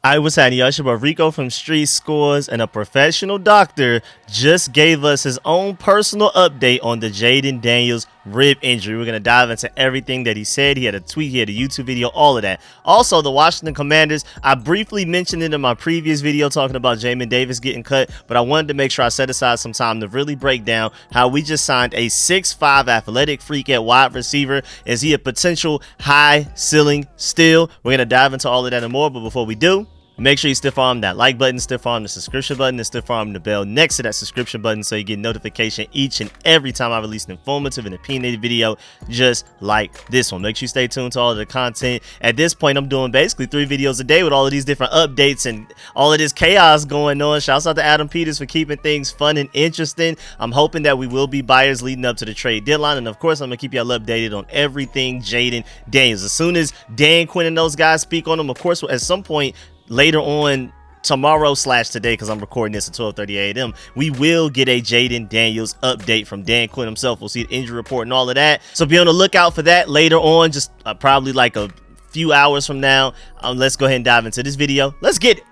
What's happening, y'all? It's your boy Rico from StreetScores, and a professional doctor just gave us his own personal update on the Jayden Daniels rib injury. We're going to dive into everything that he said. He had a tweet, he had a YouTube video, all of that. Also, the Washington Commanders, I briefly mentioned it in my previous video talking about Jamin Davis getting cut, but I wanted to make sure I set aside some time to really break down how we just signed a 6'5" athletic freak at wide receiver. Is he a potential high ceiling still? We're going to dive into all of that and more, but before we do, make sure you stiff arm that like button, stiff arm the subscription button, and stiff arm the bell next to that subscription button so you get notification each and every time I release an informative and opinionated video just like this one. Make sure you stay tuned to all of the content. At this point, I'm doing basically 3 videos a day with all of these different updates and all of this chaos going on. Shouts out to Adam Peters for keeping things fun and interesting. I'm hoping that we will be buyers leading up to the trade deadline, and of course, I'm going to keep y'all updated on everything Jayden Daniels. As soon as Dan Quinn and those guys speak on them, of course, at some point later on tomorrow/today, because I'm recording this at 12:30 a.m. we will get a Jayden Daniels update from Dan Quinn himself. We'll see the injury report and all of that, so be on the lookout for that later on, just probably like a few hours from now. Let's go ahead and dive into this video. Let's get it.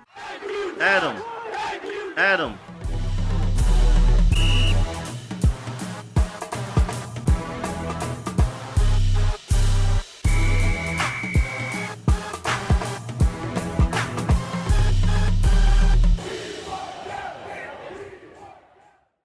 Adam.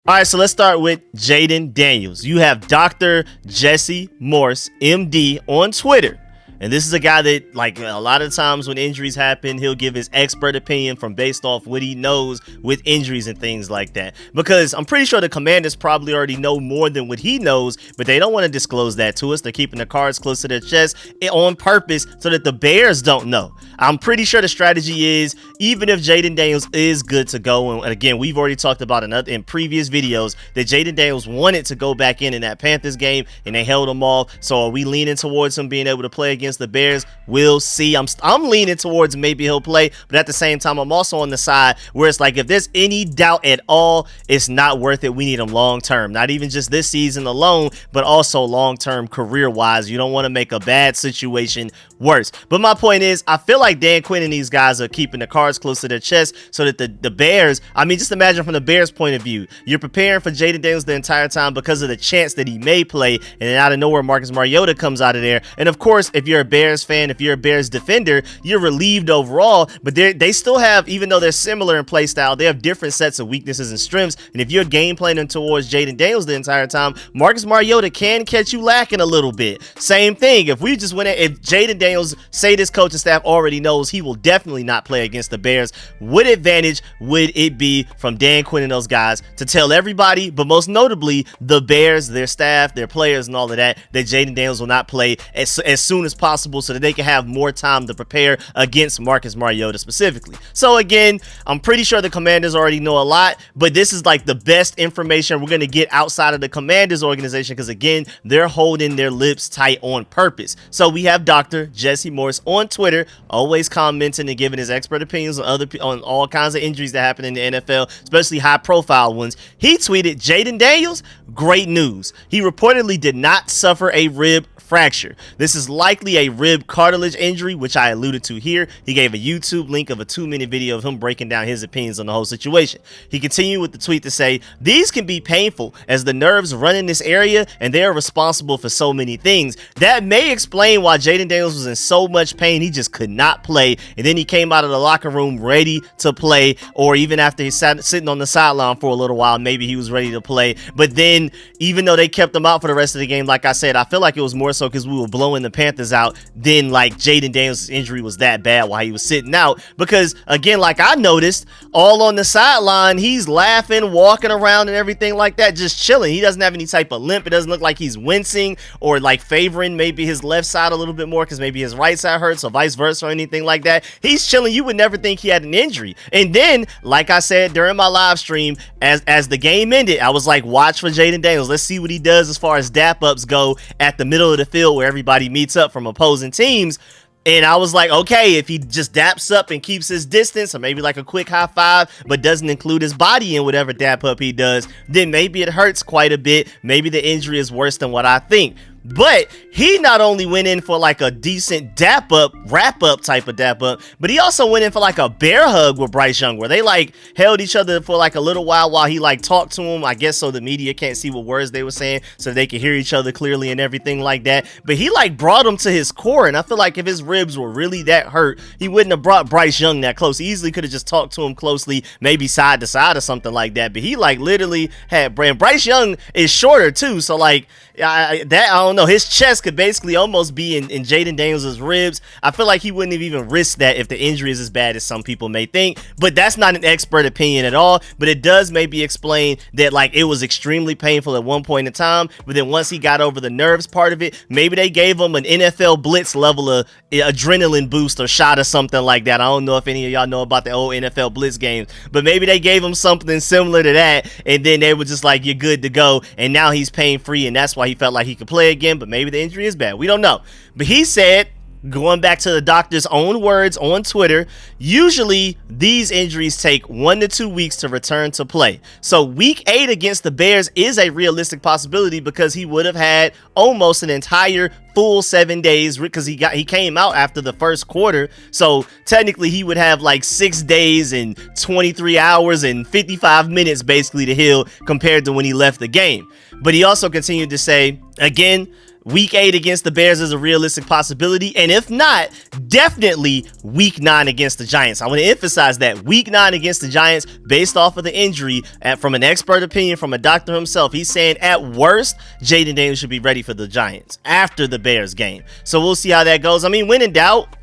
All right, so let's start with Jayden Daniels. You have Dr. Jesse Morse, MD, on Twitter. And this is a guy that, like, a lot of times when injuries happen, he'll give his expert opinion from based off what he knows with injuries and things like that. Because I'm pretty sure the Commanders probably already know more than what he knows, but they don't want to disclose that to us. They're keeping the cards close to their chest on purpose so that the Bears don't know. I'm pretty sure the strategy is, even if Jayden Daniels is good to go, and again, we've already talked about in previous videos that Jayden Daniels wanted to go back in that Panthers game, and they held him off. So are we leaning towards him being able to play against the Bears? We'll see. I'm leaning towards maybe he'll play, but at the same time, I'm also on the side where it's like, if there's any doubt at all, it's not worth it. We need him long term, not even just this season alone, but also long term career wise. You don't want to make a bad situation worse. But my point is, I feel like Dan Quinn and these guys are keeping the cards close to their chest so that the Bears, I mean, just imagine from the Bears point of view, you're preparing for Jayden Daniels the entire time because of the chance that he may play, and then out of nowhere Marcus Mariota comes out of there. And of course, if you're a Bears fan, if you're a Bears defender, you're relieved overall, but they still have, even though they're similar in play style, they have different sets of weaknesses and strengths. And if you're game planning towards Jayden Daniels the entire time, Marcus Mariota can catch you lacking a little bit. Same thing, if we just went at, if Jayden Daniels, say this coaching staff already knows he will definitely not play against the Bears, what advantage would it be from Dan Quinn and those guys to tell everybody, but most notably the Bears, their staff, their players and all of that, that Jayden Daniels will not play as soon as possible so that they can have more time to prepare against Marcus Mariota specifically? So again, I'm pretty sure the Commanders already know a lot, but this is like the best information we're going to get outside of the Commanders organization, because again, they're holding their lips tight on purpose. So we have Dr. Jesse Morse on Twitter, always commenting and giving his expert opinions on all kinds of injuries that happen in the NFL, especially high profile ones. He tweeted, Jayden Daniels, great news. He reportedly did not suffer a rib fracture. This is likely a rib cartilage injury, which I alluded to here. He gave a YouTube link of a 2-minute video of him breaking down his opinions on the whole situation. He continued with the tweet to say, these can be painful as the nerves run in this area and they are responsible for so many things. That may explain why Jayden Daniels was in so much pain he just could not play, and then he came out of the locker room ready to play, or even after he sat sitting on the sideline for a little while, maybe he was ready to play. But then, even though they kept him out for the rest of the game, like I said, I feel like it was more so because we were blowing the Panthers out than like Jayden Daniels' injury was that bad while he was sitting out. Because again, like I noticed, all on the sideline, he's laughing, walking around and everything like that, just chilling. He doesn't have any type of limp. It doesn't look like he's wincing or like favoring maybe his left side a little bit more because maybe his right side hurts or vice versa or anything like that. He's chilling. You would never think he had an injury. And then, like I said during my live stream, as the game ended, I was like, watch for Jayden Daniels. Let's see what he does as far as dap-ups go at the middle of the field where everybody meets up from opposing teams. And I was like, okay, if he just daps up and keeps his distance, or maybe like a quick high five, but doesn't include his body in whatever dap up he does, then maybe it hurts quite a bit. Maybe the injury is worse than what I think. But he not only went in for like a decent wrap up type of dap up, but he also went in for like a bear hug with Bryce Young, where they like held each other for like a little while he like talked to him, I guess so the media can't see what words they were saying, so they could hear each other clearly and everything like that. But he like brought him to his core, and I feel like if his ribs were really that hurt, he wouldn't have brought Bryce Young that close. He easily could have just talked to him closely, maybe side to side or something like that. But he like literally had brand. Bryce Young is shorter too, so like I don't know. His chest could basically almost be in Jayden Daniels' ribs. I feel like he wouldn't have even risked that if the injury is as bad as some people may think. But that's not an expert opinion at all. But it does maybe explain that like it was extremely painful at one point in time. But then once he got over the nerves part of it, maybe they gave him an NFL blitz level of adrenaline boost or shot or something like that. I don't know if any of y'all know about the old NFL blitz games, but maybe they gave him something similar to that, and then they were just like, you're good to go, and now he's pain free, and that's why he felt like he could play again. But maybe the injury is bad, we don't know. But he said, going back to the doctor's own words on Twitter, usually these injuries take 1 to 2 weeks to return to play. So week 8 against the Bears is a realistic possibility, because he would have had almost an entire full 7 days, because he came out after the first quarter. So technically he would have like 6 days and 23 hours and 55 minutes basically to heal, compared to when he left the game. But he also continued to say, again, week 8 against the Bears is a realistic possibility, and if not, definitely week 9 against the Giants. I want to emphasize that week 9 against the Giants, based off of the injury, from an expert opinion from a doctor himself, he's saying at worst, Jayden Daniels should be ready for the Giants after the Bears game. So we'll see how that goes. I mean, when in doubt,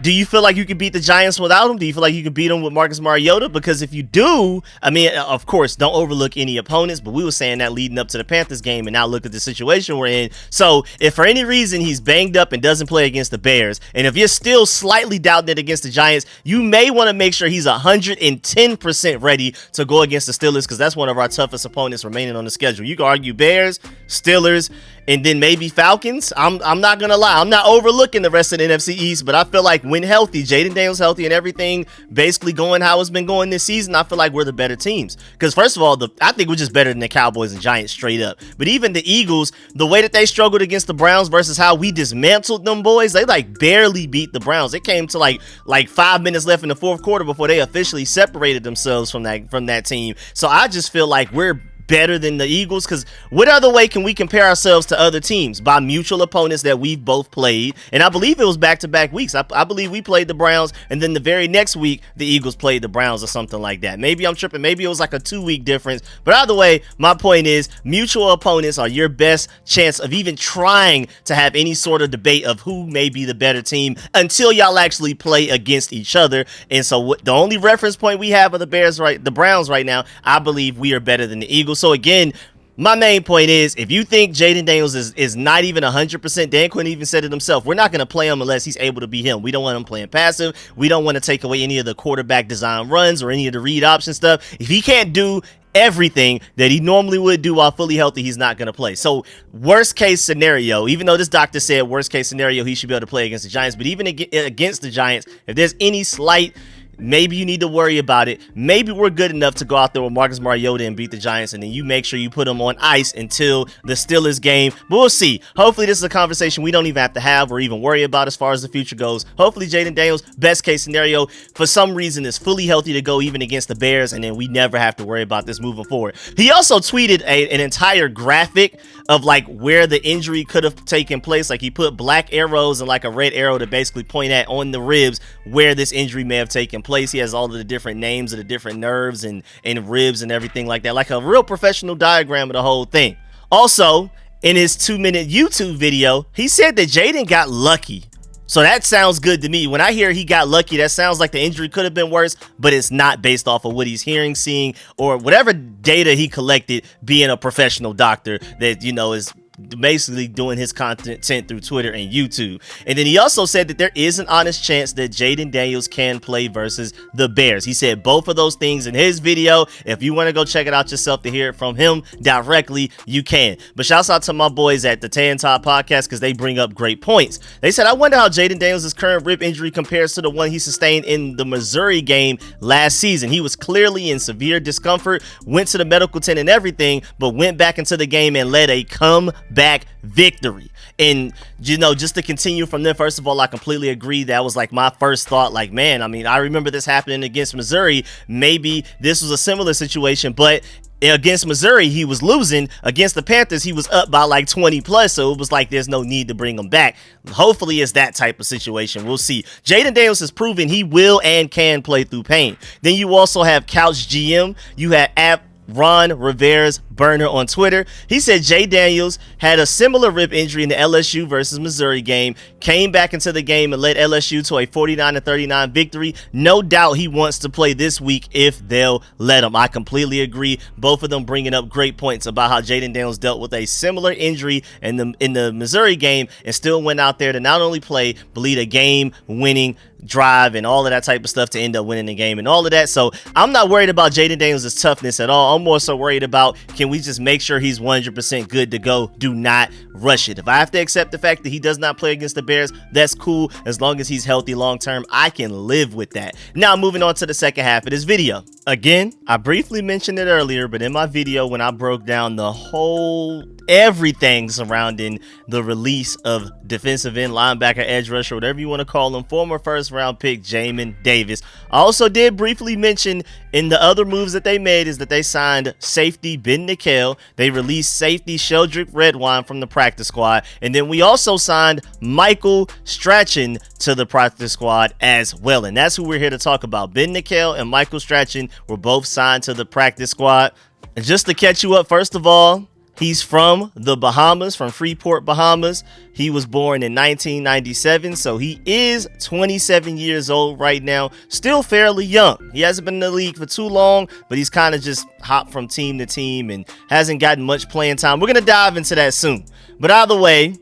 do you feel like you can beat the Giants without him? Do you feel like you can beat them with Marcus Mariota? Because if you do, I mean, of course, don't overlook any opponents, but we were saying that leading up to the Panthers game, and now look at the situation we're in. So if for any reason he's banged up and doesn't play against the Bears, and if you're still slightly doubting it against the Giants, you may want to make sure he's 110% ready to go against the Steelers, because that's one of our toughest opponents remaining on the schedule. You can argue Bears, Steelers, and then maybe Falcons. I'm not gonna lie, I'm not overlooking the rest of the NFC East, but I feel like when healthy, Jayden Daniels healthy, and everything basically going how it's been going this season, I feel like we're the better teams. Because first of all, I think we're just better than the Cowboys and Giants straight up. But even the Eagles, the way that they struggled against the Browns versus how we dismantled them boys, they like barely beat the Browns. It came to like 5 minutes left in the fourth quarter before they officially separated themselves from that team. So I just feel like we're better than the Eagles, because what other way can we compare ourselves to other teams? By mutual opponents that we've both played, and I believe it was back-to-back weeks. I believe we played the Browns, and then the very next week the Eagles played the Browns or something like that. Maybe I'm tripping, maybe it was like a 2-week difference, but either way, my point is mutual opponents are your best chance of even trying to have any sort of debate of who may be the better team until y'all actually play against each other. And so the only reference point we have of the Browns right now, I believe we are better than the Eagles. So again, my main point is, if you think Jayden Daniels is not even 100%, Dan Quinn even said it himself, we're not going to play him unless he's able to be him. We don't want him playing passive. We don't want to take away any of the quarterback design runs or any of the read option stuff. If he can't do everything that he normally would do while fully healthy, he's not going to play. So worst case scenario, even though this doctor said worst case scenario he should be able to play against the Giants, but even against the Giants, if there's any slight maybe you need to worry about it, maybe we're good enough to go out there with Marcus Mariota and beat the Giants, and then you make sure you put him on ice until the Steelers game. But we'll see. Hopefully this is a conversation we don't even have to have or even worry about as far as the future goes. Hopefully Jayden Daniels, best case scenario, for some reason is fully healthy to go even against the Bears, and then we never have to worry about this moving forward. He also tweeted an entire graphic of like where the injury could have taken place. Like he put black arrows and like a red arrow to basically point at on the ribs where this injury may have taken place. He has all of the different names of the different nerves and ribs and everything like that, like a real professional diagram of the whole thing. Also, in his 2-minute YouTube video, he said that Jayden got lucky. So that sounds good to me. When I hear he got lucky, that sounds like the injury could have been worse, but it's not, based off of what he's hearing, seeing, or whatever data he collected being a professional doctor that, you know, is basically doing his content through Twitter and YouTube. And then he also said that there is an honest chance that Jayden Daniels can play versus the Bears. He said both of those things in his video. If you want to go check it out yourself to hear it from him directly, you can. But shouts out to my boys at the Tan Top Podcast, because they bring up great points. They said, I wonder how Jayden Daniels' current rib injury compares to the one he sustained in the Missouri game last season. He was clearly in severe discomfort, went to the medical tent and everything, but went back into the game and led a comeback back-to-back victory. And, you know, just to continue from there, first of all, I completely agree. That was like my first thought. Like, man, I mean, I remember this happening against Missouri. Maybe this was a similar situation, but against Missouri, he was losing. Against the Panthers, he was up by like 20 plus. So it was like there's no need to bring him back. Hopefully it's that type of situation. We'll see. Jayden Daniels has proven he will and can play through pain. Then you also have Couch GM. You had Ron Rivera's burner on Twitter. He said Jay Daniels had a similar rib injury in the LSU versus Missouri game, came back into the game and led LSU to a 49-39 victory. No doubt he wants to play this week if they'll let him. I completely agree. Both of them bringing up great points about how Jayden Daniels dealt with a similar injury in the Missouri game and still went out there to not only play but lead a game-winning drive and all of that type of stuff to end up winning the game and all of that. So I'm not worried about Jayden Daniels' toughness at all. I'm more so worried about, can we just make sure he's 100% good to go? Do not rush it. If I have to accept the fact that he does not play against the Bears, that's cool. As long as he's healthy long term, I can live with that. Now moving on to the second half of this video. Again, I briefly mentioned it earlier, but in my video when I broke down the whole everything surrounding the release of defensive end, linebacker, edge rusher, whatever you want to call him, former first round pick Jamin Davis. I also did briefly mention in the other moves that they made is that they signed safety Ben Nikhil. They released safety Sheldrick Redwine from the practice squad. And then we also signed Michael Strachan to the practice squad as well. And that's who we're here to talk about. Ben Nikhil and Michael Strachan were both signed to the practice squad. And just to catch you up, first of all, he's from the Bahamas, from Freeport, Bahamas. He was born in 1997, so he is 27 years old right now. Still fairly young. He hasn't been in the league for too long, but he's kind of just hopped from team to team and hasn't gotten much playing time. We're going to dive into that soon. But either way,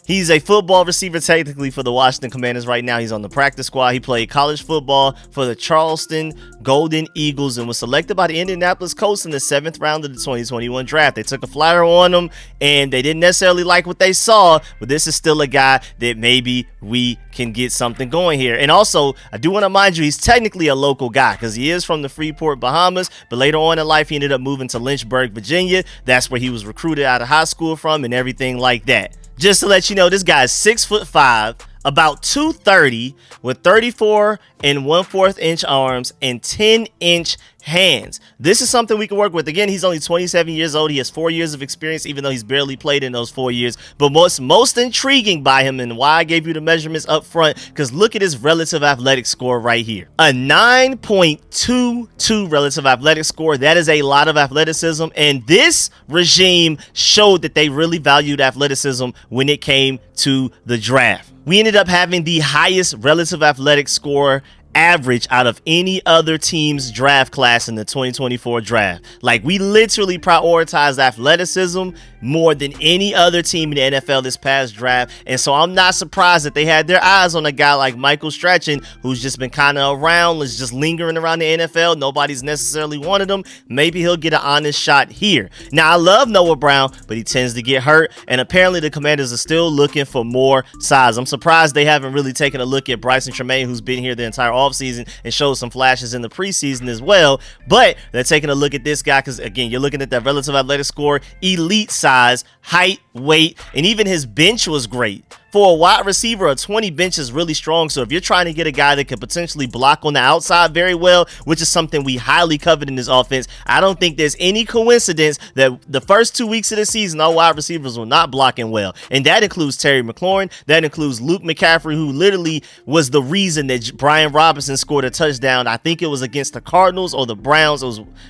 he's a football receiver technically for the Washington Commanders right now. He's on the practice squad. He played college football for the Charleston Golden Eagles and was selected by the Indianapolis Colts in the 7th round of the 2021 draft. They took a flyer on him and they didn't necessarily like what they saw, but this is still a guy that maybe we can get something going here. And also, I do want to mind you, he's technically a local guy because he is from the Freeport, Bahamas, but later on in life, he ended up moving to Lynchburg, Virginia. That's where he was recruited out of high school from and everything like that. Just to let you know, this guy's 6'5", about 230, with 34 1/4 inch arms and 10-inch hands. This is something we can work with. Again, he's only 27 years old. He has 4 years of experience, even though he's barely played in those 4 years. But most intriguing by him and why I gave you the measurements up front, because look at his relative athletic score right here. A 9.22 relative athletic score. That is a lot of athleticism. And this regime showed that they really valued athleticism when it came to the draft. We ended up having the highest relative athletic score average out of any other team's draft class in the 2024 draft. Like, we literally prioritized athleticism more than any other team in the NFL this past draft. And so I'm not surprised that they had their eyes on a guy like Michael Strachan, who's just been kind of around, is just lingering around the NFL. Nobody's necessarily wanted him. Maybe he'll get an honest shot here. Now, I love Noah Brown, but he tends to get hurt. And apparently the Commanders are still looking for more size. I'm surprised they haven't really taken a look at Bryson Tremaine, who's been here the entire offseason and showed some flashes in the preseason as well. But they're taking a look at this guy because, again, you're looking at that relative athletic score, elite size, height, weight, and even his bench was great. For a wide receiver, a 20 bench is really strong. So if you're trying to get a guy that could potentially block on the outside very well, which is something we highly covet in this offense, I don't think there's any coincidence that the first 2 weeks of the season, our wide receivers were not blocking well. And that includes Terry McLaurin. That includes Luke McCaffrey, who literally was the reason that Brian Robinson scored a touchdown. I think it was against the Cardinals or the Browns.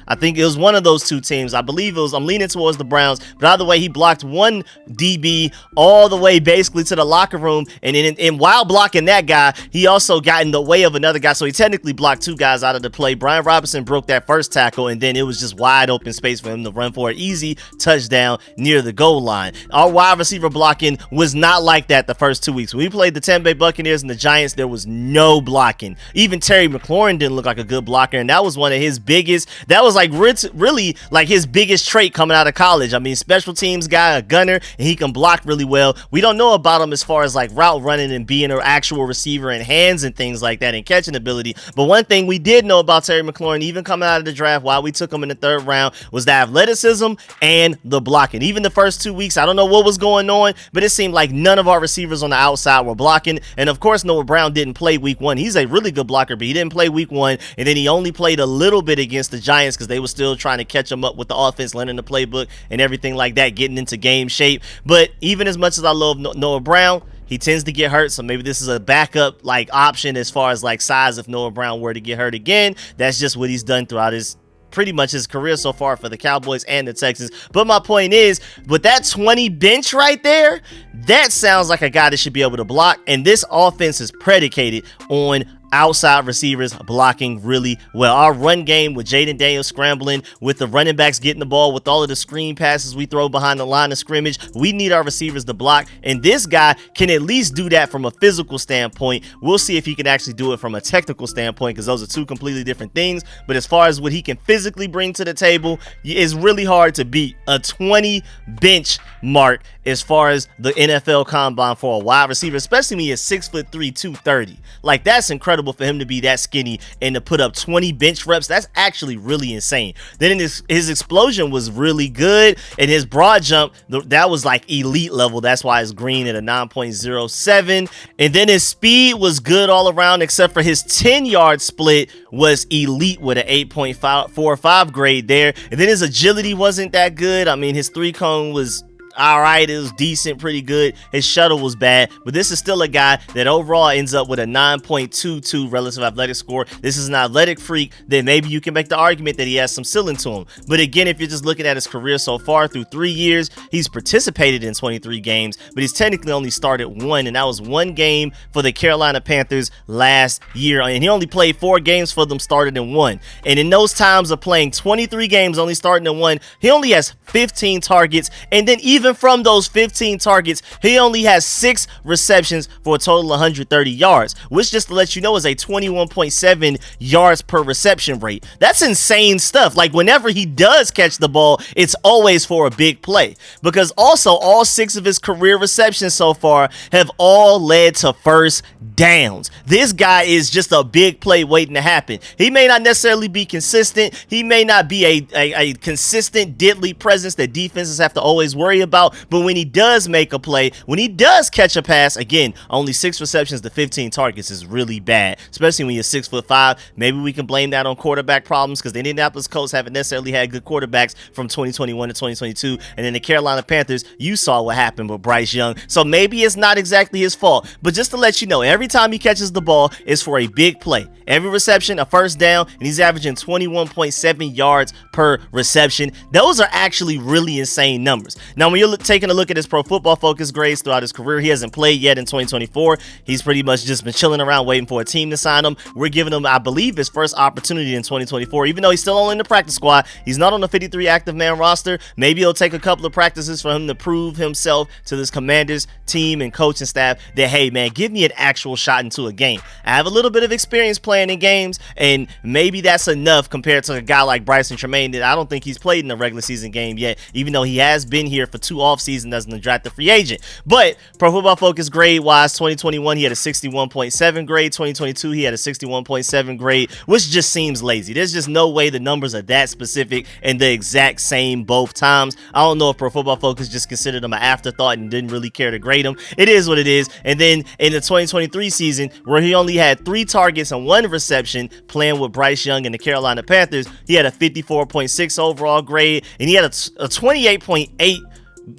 I think it was one of those two teams. I believe I'm leaning towards the Browns. But either way, he blocked one DB all the way basically to the locker room, and while blocking that guy, he also got in the way of another guy, so he technically blocked two guys out of the play. Brian Robinson broke that first tackle, and then it was just wide open space for him to run for an easy touchdown near the goal line. Our wide receiver blocking was not like that the first 2 weeks. When we played the Tampa Bay Buccaneers and the Giants, there was no blocking. Even Terry McLaurin didn't look like a good blocker, and that was one of his biggest, that was like really like his biggest trait coming out of college. I mean, special teams guy, a gunner, and he can block really well. We don't know about him as as far as like route running and being an actual receiver in hands and things like that and catching ability. But one thing we did know about Terry McLaurin, even coming out of the draft, why we took him in the 3rd round, was the athleticism and the blocking. Even the first 2 weeks, I don't know what was going on, but it seemed like none of our receivers on the outside were blocking. And of course, Noah Brown didn't play week 1. He's a really good blocker, but he didn't play week 1. And then he only played a little bit against the Giants because they were still trying to catch him up with the offense, learning the playbook and everything like that, getting into game shape. But even as much as I love Noah Brown, he tends to get hurt, so maybe this is a backup like option as far as like size if Noah Brown were to get hurt again. That's just what he's done throughout his pretty much his career so far for the Cowboys and the Texans. But my point is, with that 20 bench right there, that sounds like a guy that should be able to block, and this offense is predicated on outside receivers blocking really well. Our run game with Jayden Daniels scrambling, with the running backs getting the ball, with all of the screen passes we throw behind the line of scrimmage, we need our receivers to block, and this guy can at least do that from a physical standpoint. We'll see if he can actually do it from a technical standpoint, because those are two completely different things. But as far as what he can physically bring to the table, it's really hard to beat a 20 bench mark as far as the NFL combine for a wide receiver, especially when he's 6'3", 230. Like, that's incredible for him to be that skinny and to put up 20 bench reps. That's actually really insane. Then his explosion was really good, and his broad jump, that was like elite level. That's why it's green at a 9.07. And then his speed was good all around, except for his 10-yard split was elite with an 8.45 grade there. And then his agility wasn't that good. I mean, his 3-cone was all right, it was decent, pretty good. His shuttle was bad, but this is still a guy that overall ends up with a 9.22 relative athletic score. This is an athletic freak that maybe you can make the argument that he has some ceiling to him. But again, if you're just looking at his career so far through 3 years, he's participated in 23 games, but he's technically only started 1, and that was 1 game for the Carolina Panthers last year. And he only played 4 games for them, started in 1. And in those times of playing 23 games, only starting in 1, he only has 15 targets, and then even from those 15 targets, he only has 6 receptions for a total of 130 yards, which, just to let you know, is a 21.7 yards per reception rate. That's insane stuff. Like, whenever he does catch the ball, it's always for a big play, because also all 6 of his career receptions so far have all led to first downs. This guy is just a big play waiting to happen. He may not necessarily be consistent. He may not be a consistent deadly presence that defenses have to always worry about. But when he does make a play, when he does catch a pass, again, only 6 receptions to 15 targets is really bad, especially when you're 6'5". Maybe we can blame that on quarterback problems, because the Indianapolis Colts haven't necessarily had good quarterbacks from 2021 to 2022. And then the Carolina Panthers, you saw what happened with Bryce Young. So maybe it's not exactly his fault. But just to let you know, every time he catches the ball, it's for a big play. Every reception, a first down, and he's averaging 21.7 yards per reception. Those are actually really insane numbers. Now, when you're taking a look at his Pro Football Focus grades throughout his career, he hasn't played yet in 2024. He's pretty much just been chilling around waiting for a team to sign him. We're giving him, I believe, his first opportunity in 2024, even though he's still only in the practice squad. He's not on the 53 active man roster. Maybe it'll take a couple of practices for him to prove himself to this Commanders team and coaching staff that, hey, man, give me an actual shot into a game. I have a little bit of experience playing in games, and maybe that's enough compared to a guy like Bryson Tremaine that I don't think he's played in a regular season game yet, even though he has been here for 2 off seasons as an undrafted free agent. But Pro Football Focus grade wise, 2021 he had a 61.7 grade, 2022 he had a 61.7 grade, which just seems lazy. There's just no way the numbers are that specific and the exact same both times. I don't know if Pro Football Focus just considered him an afterthought and didn't really care to grade him. It is what it is. And then in the 2023 season, where he only had 3 targets and 1 reception playing with Bryce Young and the Carolina Panthers, he had a 54.6 overall grade, and he had a 28.8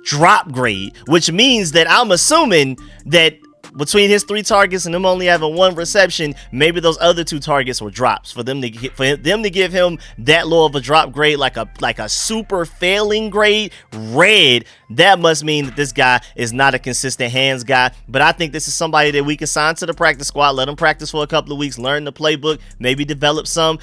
drop grade, which means that I'm assuming that between his 3 targets and him only having 1 reception, maybe those other 2 targets were drops for them to give him that low of a drop grade, like a super failing grade, red. That must mean that this guy is not a consistent hands guy. But I think this is somebody that we can sign to the practice squad, let him practice for a couple of weeks, learn the playbook, maybe develop some,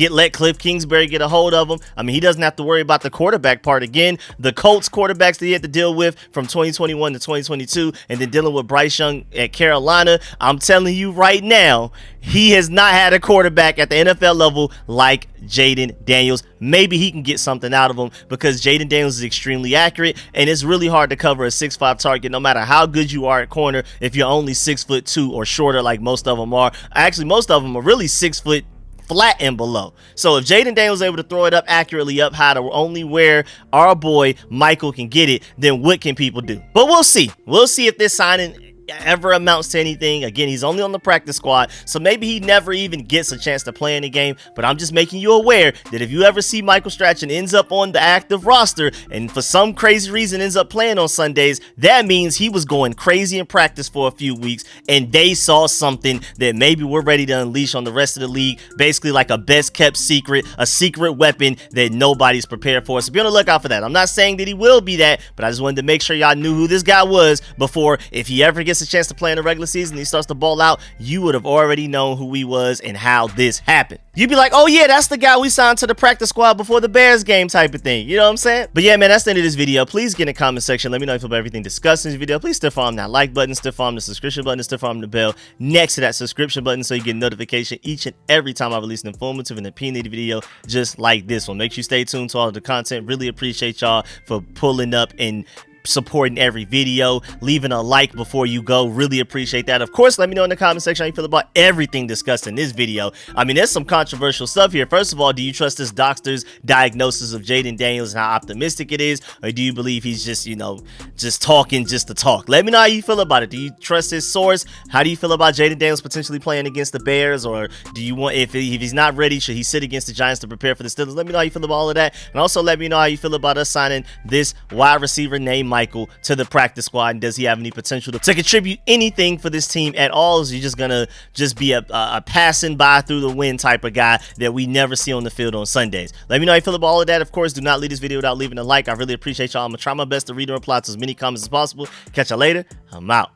let Cliff Kingsbury get a hold of him. I mean, he doesn't have to worry about the quarterback part again. The Colts quarterbacks that he had to deal with from 2021 to 2022, and then dealing with Bryce Young at Carolina. I'm telling you right now, he has not had a quarterback at the NFL level like Jayden Daniels. Maybe he can get something out of him because Jayden Daniels is extremely accurate, and it's really hard to cover a 6'5" target no matter how good you are at corner if you're only 6'2" or shorter like most of them are. Actually, most of them are really 6 foot flat and below. So if Jayden Daniels is able to throw it up accurately up high to only where our boy Michael can get it, then what can people do? But we'll see. We'll see if this signing ever amounts to anything. Again, he's only on the practice squad, so maybe he never even gets a chance to play in the game. But I'm just making you aware that if you ever see Michael Strachan ends up on the active roster and for some crazy reason ends up playing on Sundays, that means he was going crazy in practice for a few weeks and they saw something that maybe we're ready to unleash on the rest of the league. Basically like a best kept secret, a secret weapon that nobody's prepared for. So be on the lookout for that. I'm not saying that he will be that, but I just wanted to make sure y'all knew who this guy was before, if he ever gets a chance to play in the regular season, he starts to ball out, you would have already known who he was and how this happened. You'd be like, oh yeah, that's the guy we signed to the practice squad before the Bears game type of thing. You know what I'm saying? But yeah, man, that's the end of this video. Please get in the comment section. Let me know if you feel about everything discussed in this video. Please still farm that like button, still farm the subscription button, still farm the bell next to that subscription button so you get notification each and every time I release an informative and opinionated video just like this one. Make sure you stay tuned to all of the content. Really appreciate y'all for pulling up and supporting every video, leaving a like before you go. Really appreciate that. Of course, let me know in the comment section how you feel about everything discussed in this video. I mean, there's some controversial stuff here. First of all, do you trust this doctor's diagnosis of Jayden Daniels and how optimistic it is, or do you believe he's just, you know, just talking just to talk? Let me know how you feel about it. Do you trust his source? How do you feel about Jayden Daniels potentially playing against the Bears, or do you want, if he's not ready, should he sit against the Giants to prepare for the Steelers? Let me know how you feel about all of that, and also let me know how you feel about us signing this wide receiver named Michael to the practice squad, and does he have any potential to contribute anything for this team at all? Or is he just gonna be a passing by through the wind type of guy that we never see on the field on Sundays? Let me know how you feel about all of that. Of course, do not leave this video without leaving a like. I really appreciate y'all. I'm gonna try my best to read and reply to as many comments as possible. Catch y'all later. I'm out.